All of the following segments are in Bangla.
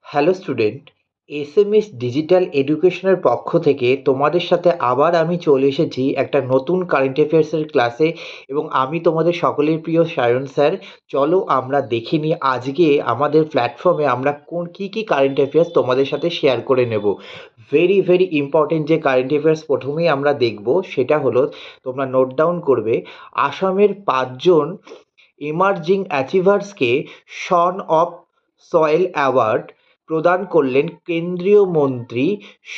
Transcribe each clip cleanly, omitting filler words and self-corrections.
হ্যালো স্টুডেন্ট, এসএমএস ডিজিটাল এডুকেশনের পক্ষ থেকে তোমাদের সাথে আবার আমি চলে এসেছি একটা নতুন কারেন্ট অ্যাফেয়ার্সের ক্লাসে এবং আমি তোমাদের সকলের প্রিয় সায়ন স্যার। চলো আমরা দেখে নিই আজকে আমাদের প্ল্যাটফর্মে আমরা কী কারেন্ট অ্যাফেয়ার্স তোমাদের সাথে শেয়ার করে নেব। ভেরি ভেরি ইম্পর্টেন্ট যে কারেন্ট অ্যাফেয়ার্স প্রথমেই আমরা দেখব সেটা হলো, তোমরা নোট ডাউন করবে, আসামের 5জন এমার্জিং অ্যাচিভার্সকে সন অফ সয়েল অ্যাওয়ার্ড প্রদান করলেন কেন্দ্রীয় মন্ত্রী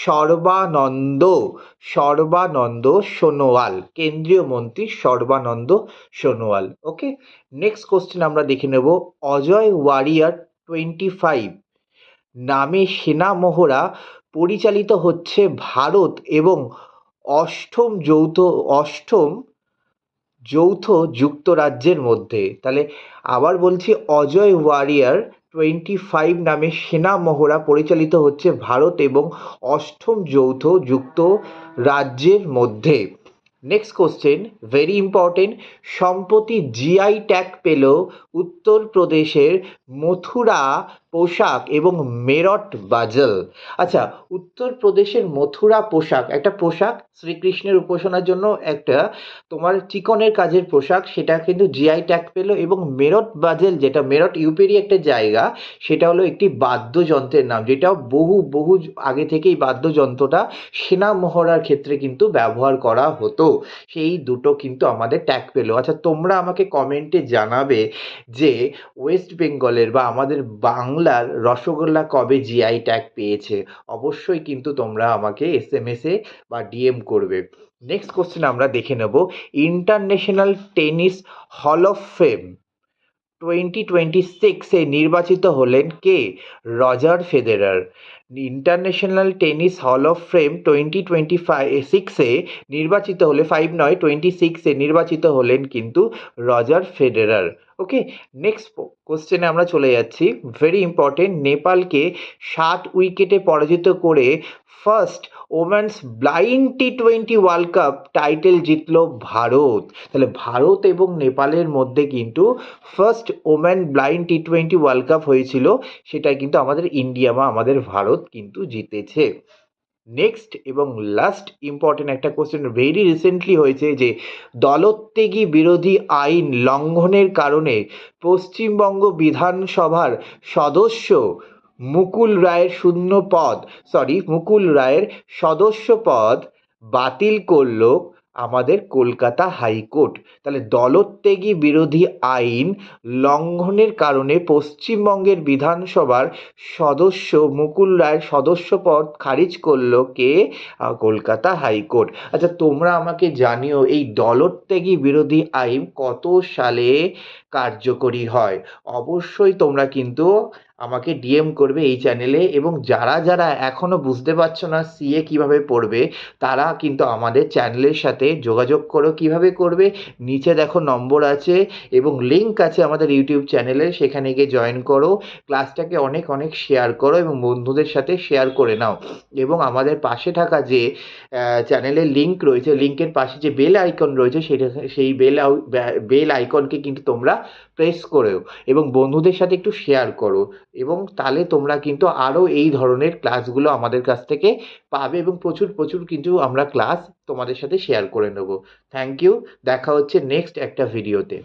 সর্বানন্দ সোনোয়াল। কেন্দ্রীয় মন্ত্রী Sarbananda Sonowal. Okay, next question আমরা দেখে নেব। অজয় ওয়ারিয়ার 25 নামে সেনা মহড়া পরিচালিত হচ্ছে ভারত এবং অষ্টম যৌথ যুক্তরাজ্যের মধ্যে। তাহলে আবার বলছি, অজয় ওয়ারিয়ার 25 নামে সেনা মহড়া পরিচালিত হচ্ছে ভারত এবং অষ্টম যৌথ যুক্তরাজ্যের মধ্যে। Next question, very important. সম্প্রতি জিআই ট্যাগ পেল উত্তরপ্রদেশের মথুরা পোশাক এবং মেরঠ বাজল। আচ্ছা, উত্তরপ্রদেশের মথুরা পোশাক, একটা পোশাক শ্রীকৃষ্ণের উপাসনার জন্য একটা তোমার চিকনের কাজের পোশাক, সেটা কিন্তু জিআই ট্যাগ পেল। এবং মেরঠ বাজেল, যেটা মেরঠ ইউপিরই একটা জায়গা, সেটা হলো একটি বাদ্যযন্ত্রের নাম, যেটা বহু আগে থেকেই বাদ্যযন্ত্রটা সেনা মহড়ার ক্ষেত্রে কিন্তু ব্যবহার করা হতো। সেই দুটো কিন্তু আমাদের ট্যাগ পেলো। আচ্ছা, তোমরা আমাকে কমেন্টে জানাবে যে ওয়েস্ট বেঙ্গলের বা আমাদের বাংলার রসগোল্লা কবে জিআই ট্যাগ পেয়েছে। অবশ্যই কিন্তু তোমরা আমাকে এসএমএসে বা ডিএম করবে। নেক্সট কোশ্চেন আমরা দেখে নেব। International tennis hall of fame 2026 নির্বাচিত হলেন কে? Roger Federer. International tennis hall of fame 2026 নির্বাচিত হলে 5 নয় 26 নির্বাচিত হলেন কিন্তু রজার ফেডেরার। ওকে, নেক্সট কোশ্চেনে আমরা চলে যাচ্ছি। Very important. নেপালকে 7 উইকেটে পরাজিত করে first women's blind T20 world cup title জিতল ভারত। তাহলে ভারত এবং নেপালের মধ্যে কিন্তু first women blind T20 world cup হয়েছিল, সেটা কিন্তু আমাদের ইন্ডিয়া বা আমাদের ভারত কিন্তু জিতেছে। নেক্সট এবং লাস্ট ইম্পর্টেন্ট একটা কোশ্চেন ভেরি রিসেন্টলি হয়েছে, যে দলত্যাগী বিরোধী আইন লঙ্ঘনের কারণে পশ্চিমবঙ্গ বিধানসভার সদস্য মুকুল রায়ের সদস্য পদ বাতিল করল আমাদের কলকাতা হাইকোর্ট। তাহলে দলত্যাগী বিরোধী আইন লঙ্ঘনের কারণে পশ্চিমবঙ্গের বিধানসভার সদস্য মুকুল রায়ের সদস্য পদ খারিজ করলো কে? কলকাতা হাইকোর্ট। আচ্ছা, তোমরা আমাকে জানিও এই দলত্যাগী বিরোধী আইন কত সালে কার্যকরী হয়। অবশ্যই তোমরা কিন্তু আমাকে ডিএম করবে এই চ্যানেলে। এবং যারা এখনও বুঝতে পারছো না সিএ কিভাবে পড়বে, তারা কিন্তু আমাদের চ্যানেলের সাথে যোগাযোগ করো। কিভাবে করবে? নিচে দেখো নম্বর আছে এবং লিঙ্ক আছে আমাদের ইউটিউব চ্যানেলে, সেখানে গিয়ে জয়েন করো। ক্লাসটাকে অনেক শেয়ার করো এবং বন্ধুদের সাথে শেয়ার করে নাও। এবং আমাদের পাশে থাকা যে চ্যানেলের লিঙ্ক রয়েছে, লিঙ্কের পাশে যে বেল আইকন রয়েছে, সেই বেল আইকনকে কিন্তু তোমরা প্রেস করো এবং বন্ধুদের সাথে একটু শেয়ার করো। এবং তাহলে তোমরা কিন্তু আরও এই ধরনের ক্লাসগুলো আমাদের কাছ থেকে পাবে এবং প্রচুর কিন্তু আমরা ক্লাস তোমাদের সাথে শেয়ার করে নেব। Thank you. দেখা হচ্ছে নেক্সট একটা ভিডিওতে।